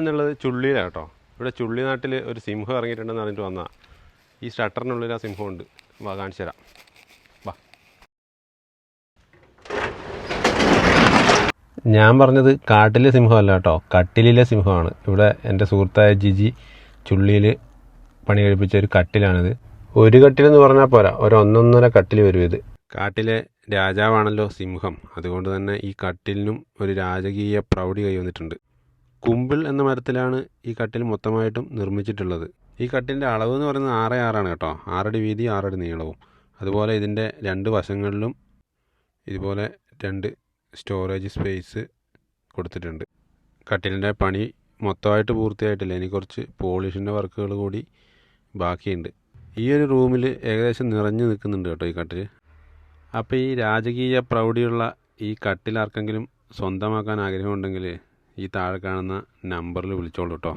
എന്നുള്ളത് ചുള്ളിയിലാണ് കേട്ടോ. ഇവിടെ ചുള്ളി നാട്ടിൽ ഒരു സിംഹം ഇറങ്ങിയിട്ടുണ്ടെന്ന് പറഞ്ഞിട്ട് വന്നാൽ ഈ ഷട്ടറിനുള്ളിൽ ആ സിംഹമുണ്ട്. വാ കാണിച്ചു തരാം, വാ. ഞാൻ പറഞ്ഞത് കാട്ടിലെ സിംഹമല്ല കേട്ടോ, കട്ടിലിലെ സിംഹമാണ്. ഇവിടെ എൻ്റെ സുഹൃത്തായ ജിജി ചുള്ളിയിൽ പണി കഴിപ്പിച്ച ഒരു കട്ടിലാണിത്. ഒരു കട്ടിലെന്ന് പറഞ്ഞാൽ പോരാ, ഒരു 1.5 കട്ടിൽ വരും ഇത്. കാട്ടിലെ രാജാവാണല്ലോ സിംഹം, അതുകൊണ്ട് തന്നെ ഈ കട്ടിലിനും ഒരു രാജകീയ പ്രൗഢി കൈവന്നിട്ടുണ്ട്. കുമ്പിൾ എന്ന മരത്തിലാണ് ഈ കട്ടിൽ മൊത്തമായിട്ടും നിർമ്മിച്ചിട്ടുള്ളത്. ഈ കട്ടിലിൻ്റെ അളവ് എന്ന് പറയുന്നത് 6'6" കേട്ടോ. 6 അടി വീതി 6 അടി നീളവും. അതുപോലെ ഇതിൻ്റെ 2 വശങ്ങളിലും ഇതുപോലെ 2 സ്റ്റോറേജ് സ്പേസ് കൊടുത്തിട്ടുണ്ട്. കട്ടിലിൻ്റെ പണി മൊത്തമായിട്ട് പൂർത്തിയായിട്ടില്ല, ഇനി കുറച്ച് പോളിഷിൻ്റെ വർക്കുകൾ കൂടി ബാക്കിയുണ്ട്. ഈ ഒരു റൂമിൽ ഏകദേശം നിറഞ്ഞു നിൽക്കുന്നുണ്ട് കേട്ടോ ഈ കട്ടിൽ. അപ്പോൾ ഈ രാജകീയ പ്രൗഢിയുള്ള ഈ കട്ടിൽ ആർക്കെങ്കിലും സ്വന്തമാക്കാൻ ആഗ്രഹമുണ്ടെങ്കിൽ ഈ താഴെ കാണുന്ന നമ്പറിൽ വിളിച്ചോളൂ കേട്ടോ.